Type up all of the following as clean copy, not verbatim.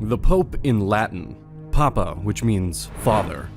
The Pope in Latin, Papa, which means father,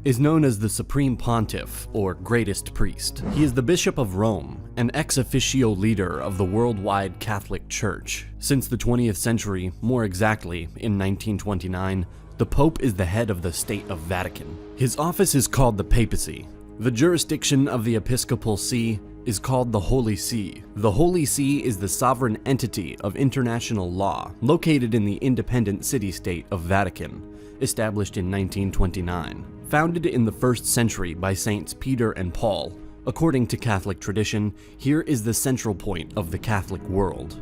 is known as the Supreme Pontiff, or Greatest Priest. He is the Bishop of Rome, an ex officio leader of the worldwide Catholic Church. Since the 20th century, more exactly, in 1929, the Pope is the head of the State of Vatican. His office is called the Papacy. The jurisdiction of the Episcopal See is called the Holy See. The Holy See is the sovereign entity of international law, located in the independent city-state of Vatican, established in 1929. Founded in the 1st century by Saints Peter and Paul, according to Catholic tradition, here is the central point of the Catholic world.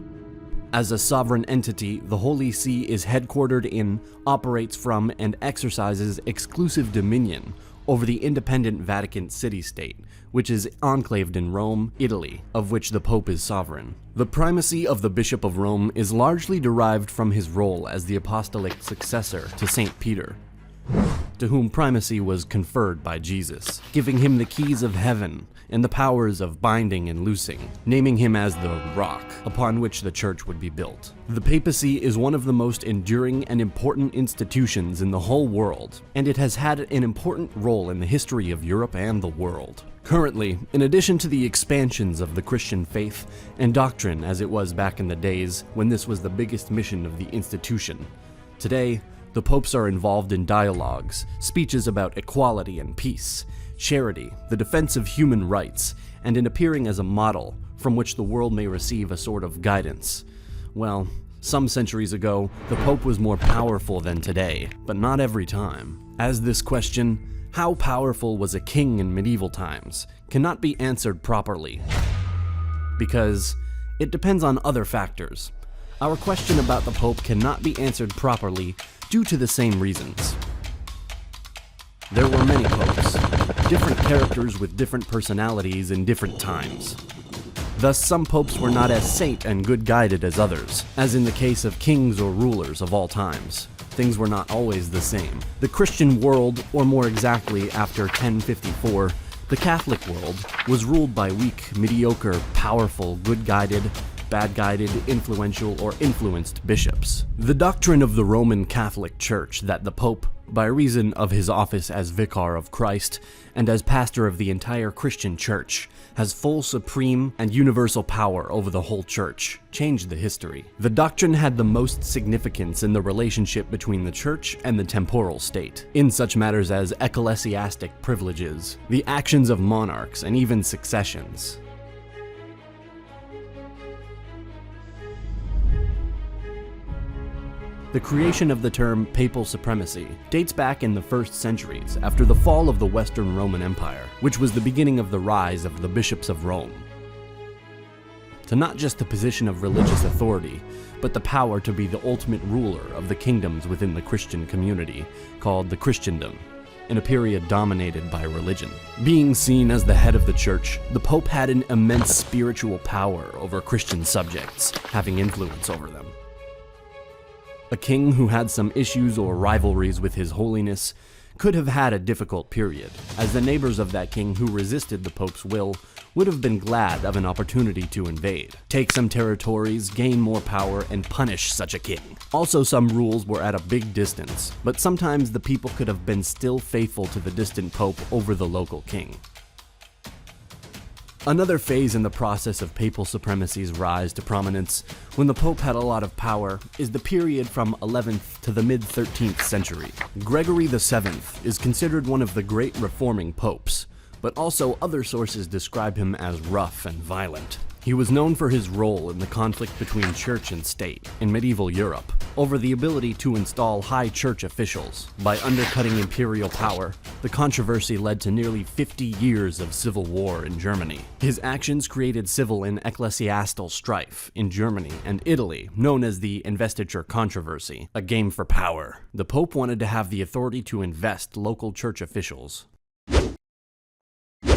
As a sovereign entity, the Holy See is headquartered in, operates from, and exercises exclusive dominion over the independent Vatican city-state, which is enclaved in Rome, Italy, of which the Pope is sovereign. The primacy of the Bishop of Rome is largely derived from his role as the apostolic successor to Saint Peter, to whom primacy was conferred by Jesus, giving him the keys of heaven and the powers of binding and loosing, naming him as the rock upon which the church would be built. The papacy is one of the most enduring and important institutions in the whole world, and it has had an important role in the history of Europe and the world. Currently, in addition to the expansions of the Christian faith and doctrine as it was back in the days when this was the biggest mission of the institution, today, the popes are involved in dialogues, speeches about equality and peace, charity, the defense of human rights, and in appearing as a model from which the world may receive a sort of guidance. Well, some centuries ago, the Pope was more powerful than today, but not every time. As this question, how powerful was a king in medieval times, cannot be answered properly, because it depends on other factors. Our question about the Pope cannot be answered properly due to the same reasons. There were many popes, different characters with different personalities in different times. Thus, some popes were not as saint and good-guided as others, as in the case of kings or rulers of all times. Things were not always the same. The Christian world, or more exactly after 1054, the Catholic world, was ruled by weak, mediocre, powerful, good-guided, bad-guided, influential, or influenced bishops. The doctrine of the Roman Catholic Church that the Pope, by reason of his office as Vicar of Christ and as pastor of the entire Christian Church, has full supreme and universal power over the whole Church, changed the history. The doctrine had the most significance in the relationship between the Church and the temporal state, in such matters as ecclesiastic privileges, the actions of monarchs, and even successions. The creation of the term Papal Supremacy dates back in the 1st centuries after the fall of the Western Roman Empire, which was the beginning of the rise of the bishops of Rome, to not just the position of religious authority, but the power to be the ultimate ruler of the kingdoms within the Christian community, called the Christendom, in a period dominated by religion. Being seen as the head of the church, the Pope had an immense spiritual power over Christian subjects, having influence over them. A king who had some issues or rivalries with His Holiness could have had a difficult period, as the neighbors of that king who resisted the Pope's will would have been glad of an opportunity to invade, take some territories, gain more power, and punish such a king. Also, some rules were at a big distance, but sometimes the people could have been still faithful to the distant Pope over the local king. Another phase in the process of papal supremacy's rise to prominence, when the Pope had a lot of power, is the period from 11th to the mid-13th century. Gregory VII is considered one of the great reforming popes, but also other sources describe him as rough and violent. He was known for his role in the conflict between church and state in medieval Europe, over the ability to install high church officials. By undercutting imperial power, the controversy led to nearly 50 years of civil war in Germany. His actions created civil and ecclesiastical strife in Germany and Italy, known as the investiture controversy, a game for power. The Pope wanted to have the authority to invest local church officials.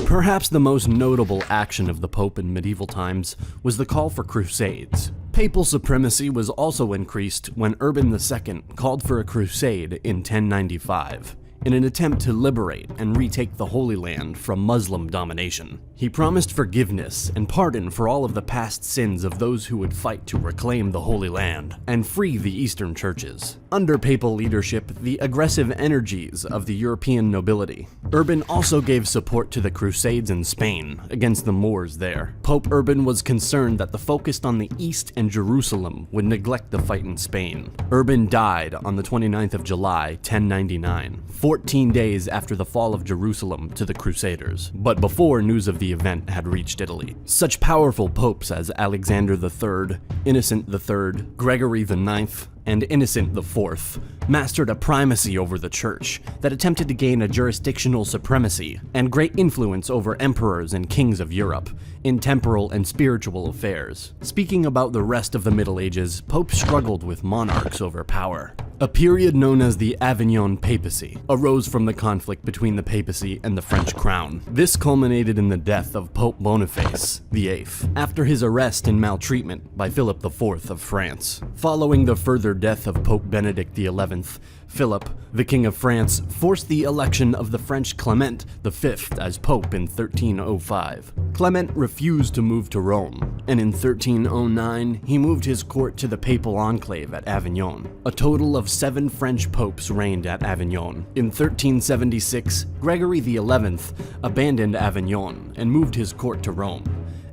Perhaps the most notable action of the Pope in medieval times was the call for Crusades. Papal supremacy was also increased when Urban II called for a crusade in 1095. in an attempt to liberate and retake the Holy Land from Muslim domination. He promised forgiveness and pardon for all of the past sins of those who would fight to reclaim the Holy Land and free the Eastern churches. Under papal leadership, the aggressive energies of the European nobility. Urban also gave support to the Crusades in Spain against the Moors there. Pope Urban was concerned that the focus on the East and Jerusalem would neglect the fight in Spain. Urban died on the 29th of July, 1099, 14 days after the fall of Jerusalem to the Crusaders, but before news of the event had reached Italy. Such powerful popes as Alexander III, Innocent III, Gregory IX, and Innocent IV mastered a primacy over the church that attempted to gain a jurisdictional supremacy and great influence over emperors and kings of Europe in temporal and spiritual affairs. Speaking about the rest of the Middle Ages, popes struggled with monarchs over power. A period known as the Avignon Papacy arose from the conflict between the papacy and the French crown. This culminated in the death of Pope Boniface VIII after his arrest and maltreatment by Philip IV of France. Following the further death of Pope Benedict XI, Philip, the King of France, forced the election of the French Clement V as Pope in 1305. Clement refused to move to Rome, and in 1309 he moved his court to the Papal Enclave at Avignon. A total of 7 French popes reigned at Avignon. In 1376, Gregory XI abandoned Avignon and moved his court to Rome.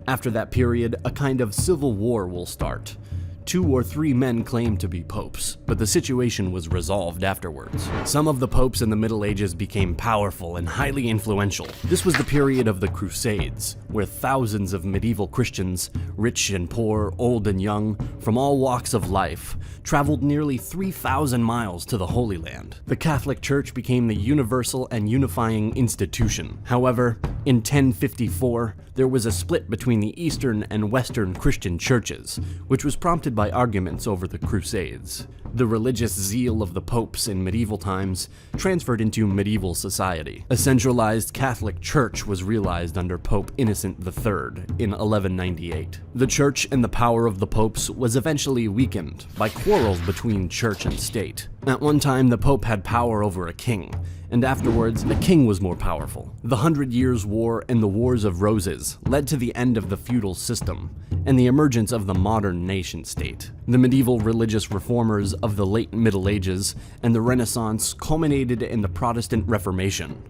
After that period, a kind of civil war will start. 2 or 3 men claimed to be popes, but the situation was resolved afterwards. Some of the popes in the Middle Ages became powerful and highly influential. This was the period of the Crusades, where thousands of medieval Christians, rich and poor, old and young, from all walks of life, traveled nearly 3,000 miles to the Holy Land. The Catholic Church became the universal and unifying institution. However, in 1054, there was a split between the Eastern and Western Christian churches, which was prompted by arguments over the Crusades. The religious zeal of the popes in medieval times transferred into medieval society. A centralized Catholic Church was realized under Pope Innocent III in 1198. The Church and the power of the popes was eventually weakened by quarrels between church and state. At one time, the Pope had power over a king, and afterwards, the king was more powerful. The 100 Years' War and the Wars of Roses led to the end of the feudal system and the emergence of the modern nation-state. The medieval religious reformers of the late Middle Ages and the Renaissance culminated in the Protestant Reformation.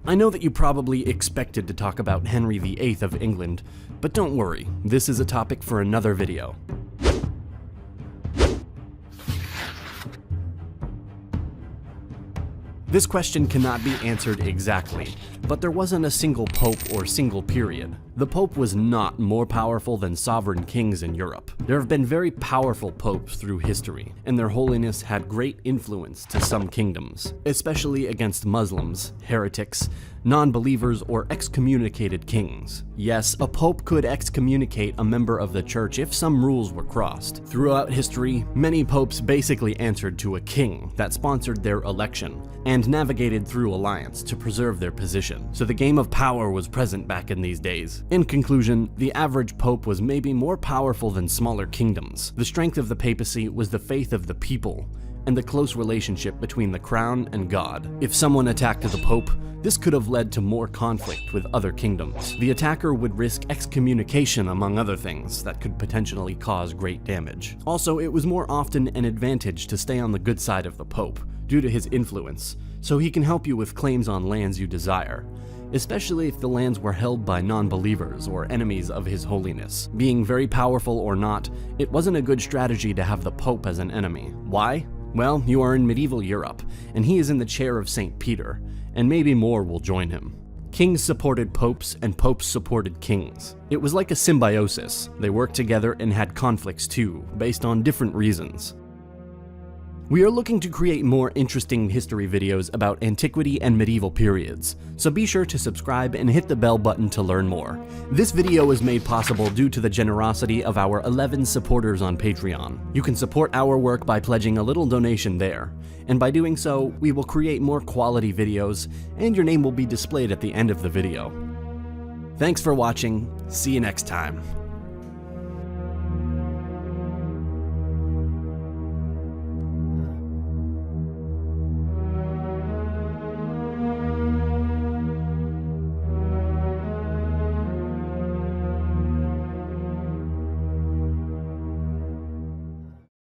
I know that you probably expected to talk about Henry VIII of England, but don't worry, this is a topic for another video. This question cannot be answered exactly, but there wasn't a single pope or single period. The pope was not more powerful than sovereign kings in Europe. There have been very powerful popes through history, and their holiness had great influence to some kingdoms, especially against Muslims, heretics, non-believers, or excommunicated kings. Yes, a pope could excommunicate a member of the church if some rules were crossed. Throughout history, many popes basically answered to a king that sponsored their election and navigated through alliance to preserve their position. So the game of power was present back in these days. In conclusion, the average pope was maybe more powerful than smaller kingdoms. The strength of the papacy was the faith of the people and the close relationship between the crown and God. If someone attacked the pope, this could have led to more conflict with other kingdoms. The attacker would risk excommunication, among other things, that could potentially cause great damage. Also, it was more often an advantage to stay on the good side of the pope, due to his influence, so he can help you with claims on lands you desire, especially if the lands were held by non-believers or enemies of His Holiness. Being very powerful or not, it wasn't a good strategy to have the Pope as an enemy. Why? Well, you are in medieval Europe, and he is in the chair of St. Peter, and maybe more will join him. Kings supported popes, and popes supported kings. It was like a symbiosis. They worked together and had conflicts too, based on different reasons. We are looking to create more interesting history videos about antiquity and medieval periods, so be sure to subscribe and hit the bell button to learn more. This video is made possible due to the generosity of our 11 supporters on Patreon. You can support our work by pledging a little donation there, and by doing so, we will create more quality videos, and your name will be displayed at the end of the video. Thanks for watching, see you next time.